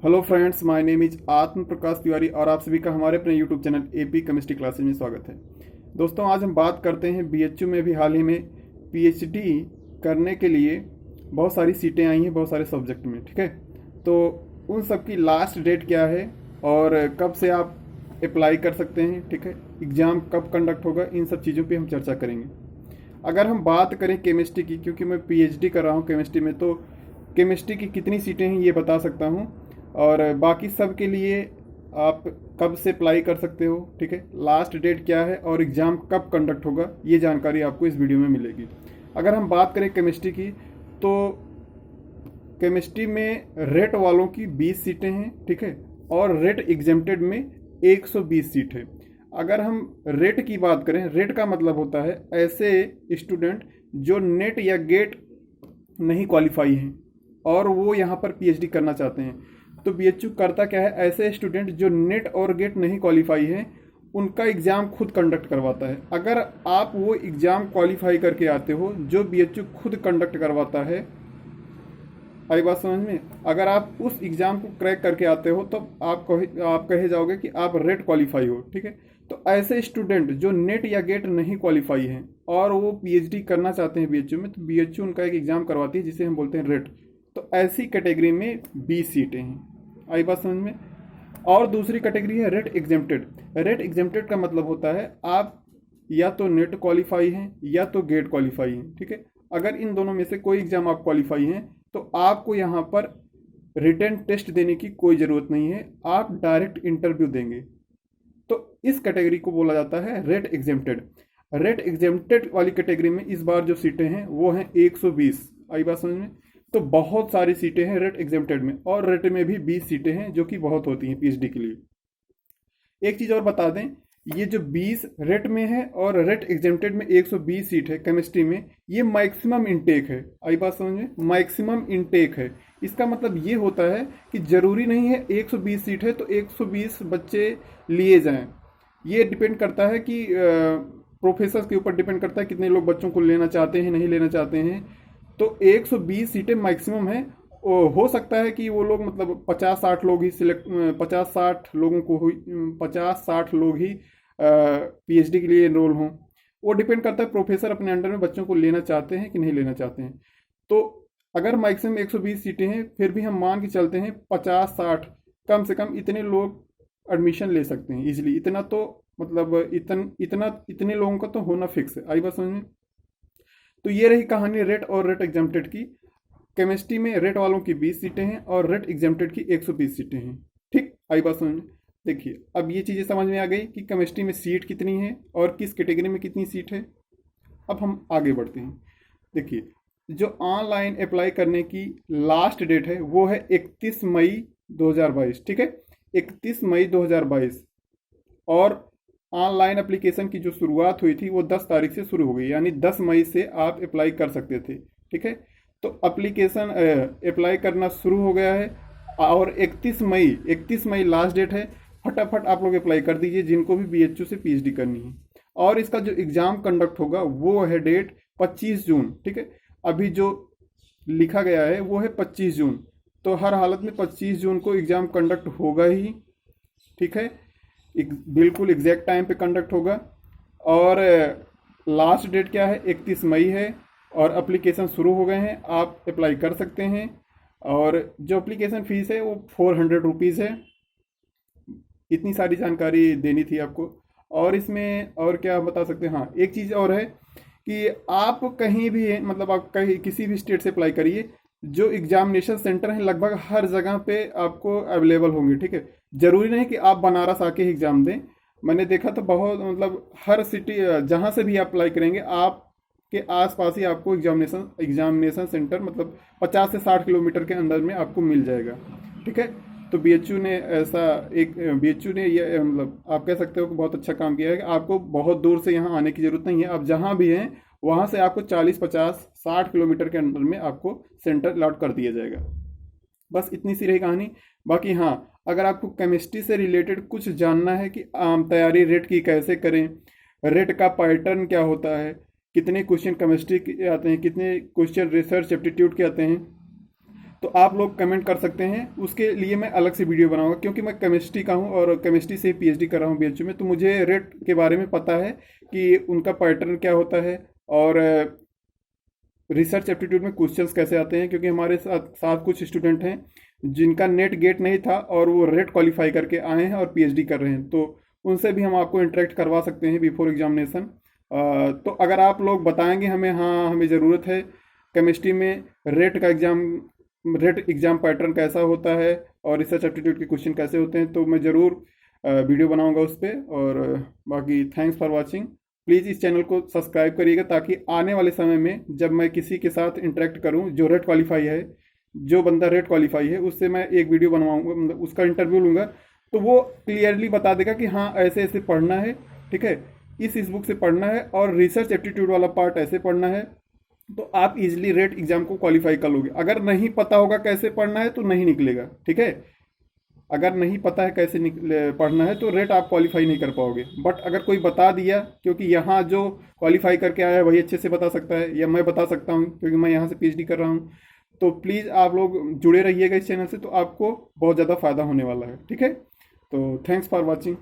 Hello friends, my name is आत्म प्रकाश तिवारी और आप सभी का हमारे अपने YouTube channel AP chemistry classes में स्वागत है। दोस्तों, आज हम बात करते हैं बीएचयू में भी हाल ही में पीएचडी करने के लिए बहुत सारी सीटें आई हैं बहुत सारे सब्जेक्ट में। ठीक है, तो उन सब की लास्ट डेट क्या है और कब से आप अप्लाई कर सकते हैं, ठीक है, एग्ज़ाम कब कंडक्ट होगा, इन सब चीज़ों पर हम चर्चा करेंगे। अगर हम बात करें केमिस्ट्री की, क्योंकि मैं पीएचडी कर रहा हूँ केमिस्ट्री में, तो केमिस्ट्री की कितनी सीटें हैं ये बता सकता हूँ और बाकी सब के लिए आप कब से अप्लाई कर सकते हो, ठीक है, लास्ट डेट क्या है और एग्ज़ाम कब कंडक्ट होगा, ये जानकारी आपको इस वीडियो में मिलेगी। अगर हम बात करें केमिस्ट्री की, तो केमिस्ट्री में रेट वालों की 20 सीटें हैं, ठीक है, और रेट एग्जेम्प्टेड में 120 सीट है। अगर हम रेट की बात करें, रेट का मतलब होता है ऐसे स्टूडेंट जो नेट या गेट नहीं क्वालिफाई हैं और वो यहाँ पर पीएचडी करना चाहते हैं। तो बीएचयू करता क्या है, ऐसे स्टूडेंट जो नेट और गेट नहीं क्वालिफाई हैं उनका एग्ज़ाम खुद कंडक्ट करवाता है। अगर आप वो एग्ज़ाम क्वालिफाई करके आते हो जो बीएचयू खुद कंडक्ट करवाता है, आई बात समझ में, अगर आप उस एग्ज़ाम को क्रैक करके आते हो तो आप कहे जाओगे कि आप रेट क्वालिफाई हो, ठीक है। तो ऐसे स्टूडेंट जो नेट या गेट नहीं क्वालिफाई हैं और वो पीएचडी करना चाहते हैं बीएचयू में, तो बीएचयू उनका एक एग्ज़ाम करवाती है जिसे हम बोलते हैं रेट। तो ऐसी कैटेगरी में 20 सीटें हैं, आई बात समझ में। और दूसरी कैटेगरी है रेट एग्जेम्प्टेड। रेट एग्जेम्प्टेड का मतलब होता है आप या तो नेट क्वालिफाई हैं या तो गेट क्वालिफाई हैं, ठीक है। अगर इन दोनों में से कोई एग्ज़ाम आप क्वालिफाई हैं तो आपको यहाँ पर रिटन टेस्ट देने की कोई ज़रूरत नहीं है, आप डायरेक्ट इंटरव्यू देंगे। तो इस कैटेगरी को बोला जाता है रेट एग्जेम्प्टेड। रेट एग्जेम्प्टेड वाली कैटेगरी में इस बार जो सीटें हैं वो हैं 120, आई बात समझ में। तो बहुत सारी सीटें हैं रेट एग्जेम्प्टेड में, और रेट में भी 20 सीटें हैं जो कि बहुत होती हैं पीएचडी के लिए। एक चीज़ और बता दें, ये जो 20 रेट में है और रेट एग्जेम्प्टेड में 120 सीट है केमिस्ट्री में, ये मैक्सिमम इनटेक है, आई बात समझ में, मैक्सिमम इनटेक है। इसका मतलब ये होता है कि ज़रूरी नहीं है 120 सीट है तो 120 बच्चे लिए जाएं। ये डिपेंड करता है कि प्रोफेसर के ऊपर डिपेंड करता है कितने लोग बच्चों को लेना चाहते हैं, नहीं लेना चाहते हैं। तो 120 सीटें मैक्सिमम है। हो सकता है कि वो लोग मतलब 50-60 लोग ही सिलेक्ट, 50-60 लोगों को हुई, 50-60 लोग ही पीएचडी के लिए एनरोल हों। वो डिपेंड करता है प्रोफेसर अपने अंडर में बच्चों को लेना चाहते हैं कि नहीं लेना चाहते हैं। तो अगर मैक्सिमम 120 सीटें हैं, फिर भी हम मान के चलते हैं 50-60 कम से कम इतने लोग एडमिशन ले सकते हैं इजीली। इतना तो मतलब इतने लोगों का तो होना फिक्स है, आई बात समझ में। तो ये रही कहानी रेट और रेट एग्जेम्प्टेड की। केमिस्ट्री में रेट वालों की 20 सीटें हैं और रेट एग्जेम्प्टेड की 120 सीटें हैं, ठीक, आई बात समझ में। देखिए, अब ये चीज़ें समझ में आ गई कि केमिस्ट्री में सीट कितनी है और किस कैटेगरी में कितनी सीट है। अब हम आगे बढ़ते हैं। देखिए, जो ऑनलाइन अप्लाई करने की लास्ट डेट है वो है 31 मई 2022, ठीक है, 31 मई 2022। और ऑनलाइन एप्लीकेशन की जो शुरुआत हुई थी वो 10 तारीख से शुरू हो गई, यानी 10 मई से आप अप्लाई कर सकते थे, ठीक है। तो एप्लीकेशन अप्लाई करना शुरू हो गया है और 31 मई लास्ट डेट है। फटाफट आप लोग अप्लाई कर दीजिए जिनको भी बीएचयू से पीएचडी करनी है। और इसका जो एग्ज़ाम कंडक्ट होगा वो है डेट 25 जून, ठीक है। अभी जो लिखा गया है वो है 25 जून, तो हर हालत में 25 जून को एग्ज़ाम कंडक्ट होगा ही, ठीक है, बिल्कुल एग्जैक्ट टाइम पे कंडक्ट होगा। और लास्ट डेट क्या है, 31 मई है और एप्लीकेशन शुरू हो गए हैं, आप अप्लाई कर सकते हैं। और जो एप्लीकेशन फ़ीस है वो 400 रुपीज़ है। इतनी सारी जानकारी देनी थी आपको। और इसमें और क्या बता सकते हैं, हाँ एक चीज़ और है कि आप कहीं भी मतलब आप कहीं किसी भी स्टेट से अप्लाई करिए, जो एग्जामिनेशन सेंटर हैं लगभग हर जगह पे आपको अवेलेबल होंगे, ठीक है। ज़रूरी नहीं कि आप बनारस आके ही एग्ज़ाम दें। मैंने देखा तो बहुत मतलब हर सिटी जहाँ से भी आप अप्लाई करेंगे आपके आसपास ही आपको एग्जामिनेशन सेंटर मतलब 50 से 60 किलोमीटर के अंदर में आपको मिल जाएगा, ठीक है। तो बीएचयू ने ऐसा एक बीएचयू ने ये मतलब आप कह सकते हो कि बहुत अच्छा काम किया है कि आपको बहुत दूर से यहाँ आने की ज़रूरत नहीं है। आप जहाँ भी हैं वहाँ से आपको 40-50-60 किलोमीटर के अंदर में आपको सेंटर अलॉट कर दिया जाएगा। बस इतनी सी रही कहानी। बाकी हाँ, अगर आपको केमिस्ट्री से रिलेटेड कुछ जानना है कि तैयारी रेट की कैसे करें, रेट का पैटर्न क्या होता है, कितने क्वेश्चन केमिस्ट्री के आते हैं, कितने क्वेश्चन रिसर्च एप्टीट्यूड के आते हैं, तो आप लोग कमेंट कर सकते हैं, उसके लिए मैं अलग से वीडियो बनाऊंगा, क्योंकि मैं केमिस्ट्री का हूं और केमिस्ट्री से पीएचडी कर रहा हूं बीएचयू में, तो मुझे रेट के बारे में पता है कि उनका पैटर्न क्या होता है और रिसर्च एप्टीट्यूड में क्वेश्चंस कैसे आते हैं। क्योंकि हमारे साथ साथ कुछ स्टूडेंट हैं जिनका नेट गेट नहीं था और वो रेट क्वालिफाई करके आए हैं और पीएचडी कर रहे हैं, तो उनसे भी हम आपको इंटरेक्ट करवा सकते हैं बिफोर एग्जामिनेशन। तो अगर आप लोग बताएंगे हमें, हाँ हमें ज़रूरत है केमिस्ट्री में रेट एग्ज़ाम पैटर्न कैसा होता है और रिसर्च एप्टीट्यूड के क्वेश्चन कैसे होते हैं, तो मैं ज़रूर वीडियो बनाऊंगा उस पर। और बाकी थैंक्स फॉर वाचिंग। प्लीज़ इस चैनल को सब्सक्राइब करिएगा, ताकि आने वाले समय में जब मैं किसी के साथ इंटरेक्ट करूं जो रेट क्वालिफाई है, जो बंदा रेट क्वालिफाई है, उससे मैं एक वीडियो बनवाऊंगा, मतलब उसका इंटरव्यू लूंगा, तो वो क्लियरली बता देगा कि हाँ ऐसे ऐसे पढ़ना है, ठीक है, इस बुक से पढ़ना है और रिसर्च एप्टीट्यूड वाला पार्ट ऐसे पढ़ना है, तो आप इजीली रेट एग्जाम को क्वालिफाई कर लोगे। अगर नहीं पता होगा कैसे पढ़ना है तो नहीं निकलेगा, ठीक है। अगर नहीं पता है कैसे पढ़ना है तो रेट आप क्वालिफाई नहीं कर पाओगे। बट अगर कोई बता दिया, क्योंकि यहाँ जो क्वालिफाई करके आया है वही अच्छे से बता सकता है, या मैं बता सकता हूँ क्योंकि मैं यहाँ से पीएचडी कर रहा हूँ, तो प्लीज़ आप लोग जुड़े रहिएगा इस चैनल से, तो आपको बहुत ज़्यादा फायदा होने वाला है, ठीक है। तो थैंक्स फॉर वॉचिंग।